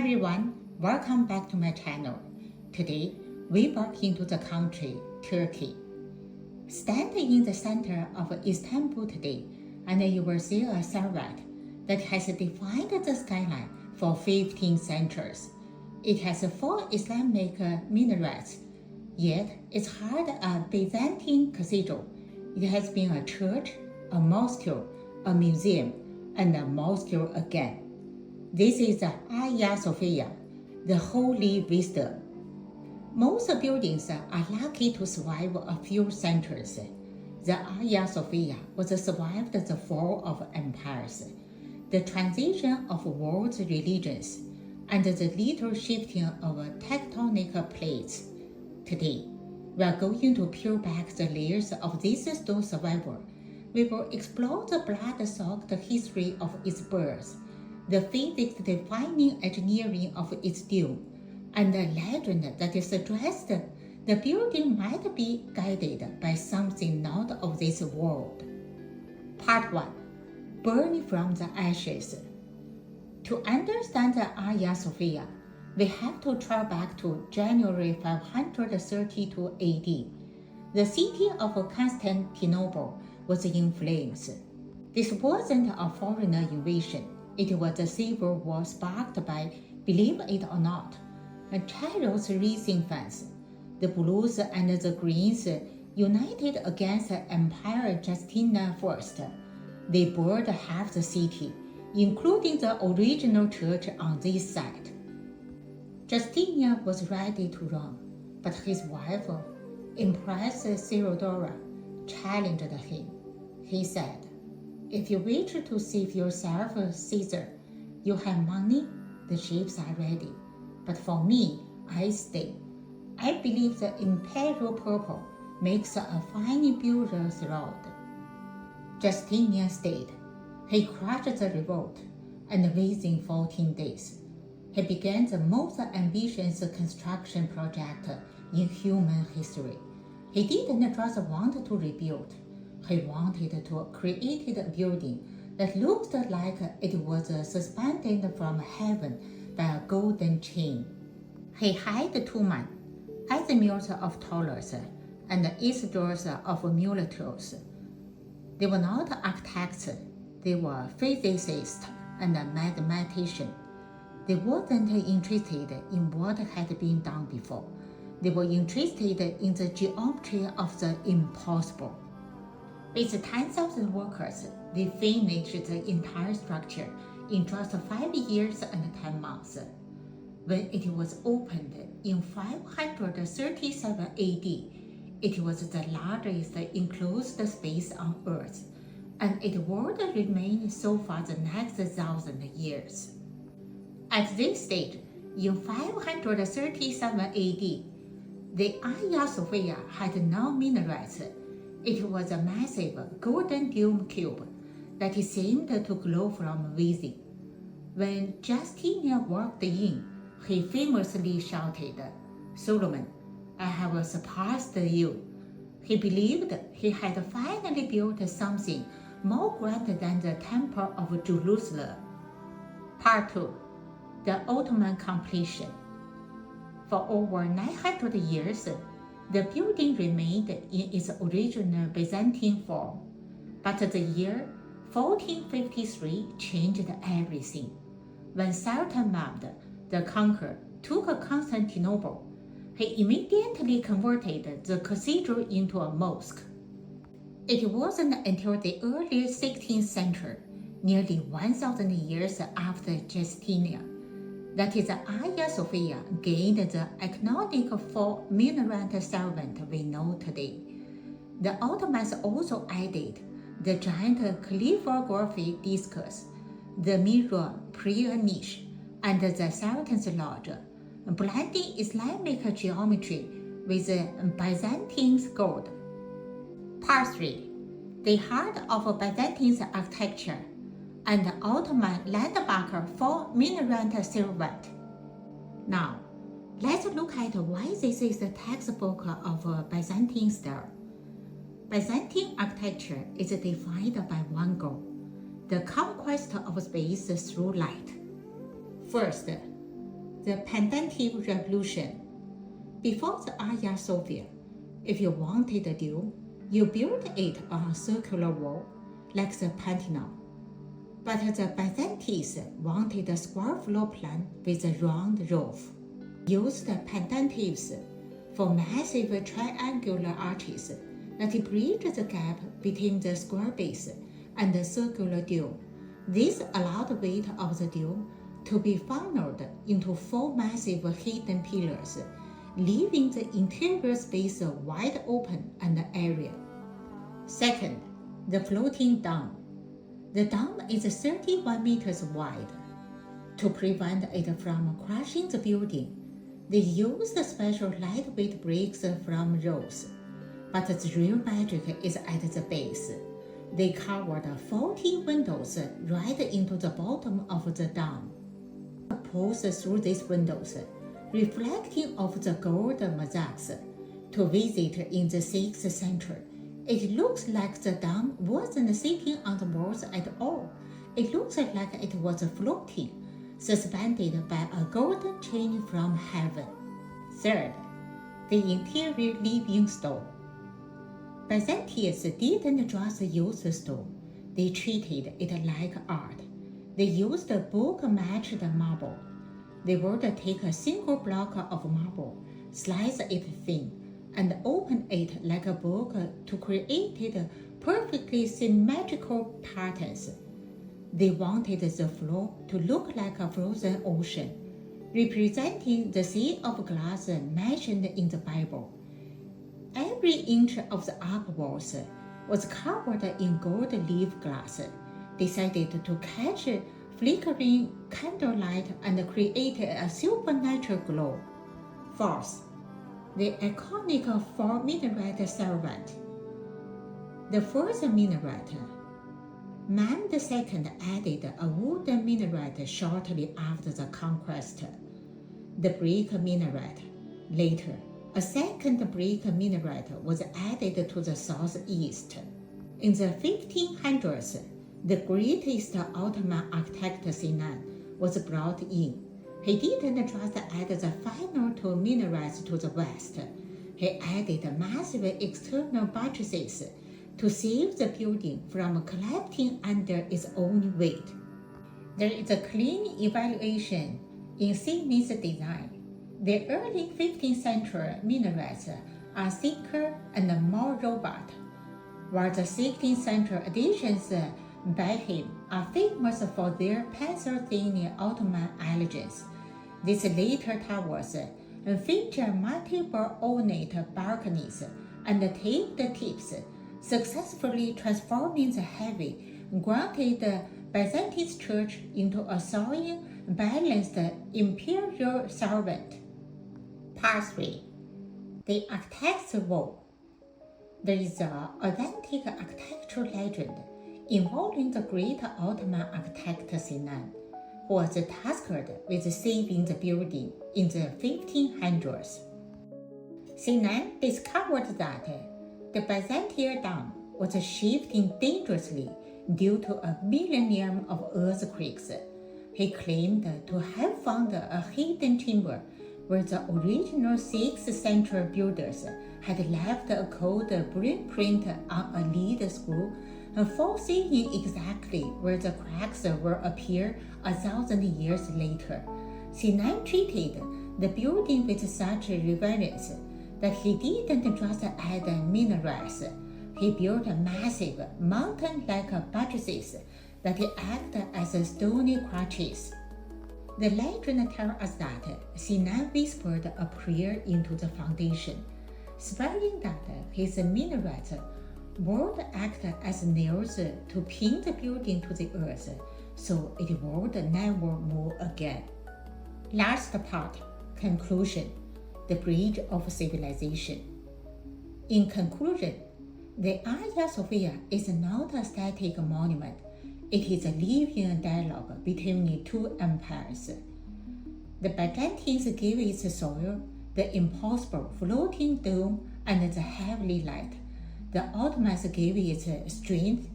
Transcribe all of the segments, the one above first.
everyone, welcome back to my channel. Today, we walk into the country, Turkey. Stand in the center of Istanbul today, and you will see a silhouette that has defined the skyline for 15 centuries. It has 4 Islamic minarets, yet it's hardly a Byzantine cathedral. It has been a church, a mosque, a museum, and a mosque again. This is the Hagia Sophia, the Holy Vista. Most buildings are lucky to survive a few centuries. The Hagia Sophia was survived the fall of empires, the transition of world religions, and the little shifting of tectonic plates. Today, we are going to peel back the layers of this stone survival. We will explore the blood-soaked history of its birth, the physics-defining engineering of its dome, and the legend that suggests the building might be guided by something not of this world. Part 1. Burning from the ashes. To understand the Hagia Sophia, we have to travel back to January 532 AD. The city of Constantinople was in flames. This wasn't a foreigner invasion. It was a civil war sparked by, believe it or not, Charles racing fans. The blues and the greens united against Emperor Justinian I. They burned half the city, including the original church on this side. Justinian was ready to run, but his wife, Empress Theodora, challenged him. He said, "If you wish to save yourself, Caesar, you have money, the ships are ready. But for me, I stay. I believe the imperial purple makes a fine builder's rod." Justinian stayed. He crushed the revolt, and within 14 days, he began the most ambitious construction project in human history. He didn't just want to rebuild. He wanted to create a building that looked like it was suspended from heaven by a golden chain. He hired 2 men, Asimius of Taurus and Isidorus of Miletus. They were not architects, they were physicists and mathematicians. They weren't interested in what had been done before. They were interested in the geometry of the impossible. With tens of workers, they finished the entire structure in just 5 years and 10 months. When it was opened in 537 AD, it was the largest enclosed space on Earth, and it would remain so for the next 1,000 years. At this stage, in 537 AD, the Hagia Sophia had no minarets. It was a massive golden dome cube that seemed to glow from within. When Justinian walked in, he famously shouted, "Solomon, I have surpassed you." He believed he had finally built something more grand than the Temple of Jerusalem. Part 2. The Ottoman completion. For over 900 years, the building remained in its original Byzantine form, but the year 1453 changed everything. When Sultan Mahmud the Conqueror took Constantinople, he immediately converted the cathedral into a mosque. It wasn't until the early 16th century, nearly 1,000 years after Justinian, that the Hagia Sophia gained the iconic 4-minaret salvament we know today. The Ottomans also added the giant calligraphy discus, the mirror prayer niche, and the Sultan's lodge, blending Islamic geometry with Byzantine gold. Part 3. The heart of Byzantine architecture and the Ottoman landmark 4-minaret silhouette. Now, let's look at why this is a textbook of Byzantine style. Byzantine architecture is defined by one goal: the conquest of space through light. First, the Pedantic Revolution. Before the Hagia Sophia, if you wanted a dome, you built it on a circular wall, like the Pantheon. But the Byzantines wanted a square floor plan with a round roof. Used pendentives for massive triangular arches that bridge the gap between the square base and the circular dome. This allowed the weight of the dome to be funneled into 4 massive hidden pillars, leaving the interior space wide open and airy. Second, the floating dome. The dome is 31 meters wide. To prevent it from crushing the building, they used special lightweight bricks from rows. But the real magic is at the base. They covered 40 windows right into the bottom of the dome. Pulls through these windows, reflecting off the gold mosaics. To visit in the 6th century, it looks like the dome wasn't sitting on the walls at all. It looks like it was floating, suspended by a golden chain from heaven. Third, the interior living stone. Byzantines didn't just use the stone, they treated it like art. They used book-matched marble. They would take a single block of marble, slice it thin, and open it like a book to create perfectly symmetrical patterns. They wanted the floor to look like a frozen ocean, representing the sea of glass mentioned in the Bible. Every inch of the upper walls was covered in gold leaf glass, decided to catch flickering candlelight and create a supernatural glow. Fourth, the iconic 4-minaret servant. The first minaret, Mehmed II added a wooden minaret shortly after the conquest. The brick minaret. Later, a second brick minaret was added to the southeast. In the 1500s, the greatest Ottoman architect Sinan was brought in. He didn't just add the final 2 minarets to the west. He added massive external buttresses to save the building from collapsing under its own weight. There is a clean evaluation in Sinan's design. The early 15th century minarets are thicker and more robust, while the 16th century additions by him are famous for their pencil-thin Ottoman elegance. These later towers feature multiple ornate balconies and taped tips, successfully transforming the heavy, granted Byzantine church into a soaring, balanced imperial servant. Part 3. The Architect's Wall. There is an authentic architectural legend involving the great Ottoman architect Sinan, who was tasked with saving the building in the 1500s. Sinan discovered that the Byzantine dome was shifting dangerously due to a millennium of earthquakes. He claimed to have found a hidden chamber where the original 6th century builders had left a code blueprint on a lead screw, foreseeing exactly where the cracks will appear 1,000 years later. Sinan treated the building with such reverence that he didn't just add minarets. He built massive, mountain-like buttresses that act as stony crutches. The legend tells us that Sinan whispered a prayer into the foundation, swearing that his minarets would act as nails to pin the building to the earth, so it would never move again. Last part, conclusion, the bridge of civilization. In conclusion, the Hagia Sophia is not a static monument. It is a living dialogue between the two empires. The Byzantines gave its soil, the impossible floating dome, and the heavenly light. The Ottomans gave it strength,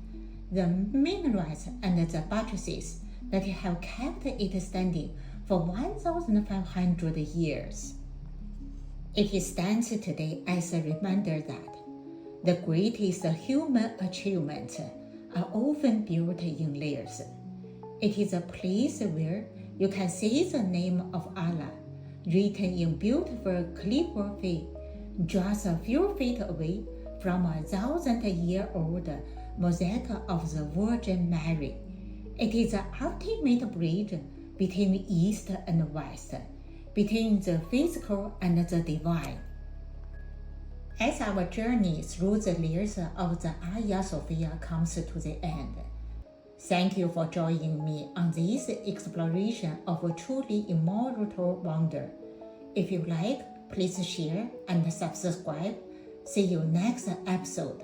the minarets and the buttresses that have kept it standing for 1,500 years. It stands today as a reminder that the greatest human achievements are often built in layers. It is a place where you can see the name of Allah written in beautiful calligraphy just a few feet away from a 1,000-year-old mosaic of the Virgin Mary. It is the ultimate bridge between East and West, between the physical and the divine. As our journey through the layers of the Hagia Sophia comes to the end, thank you for joining me on this exploration of a truly immortal wonder. If you like, please share and subscribe. See you next episode.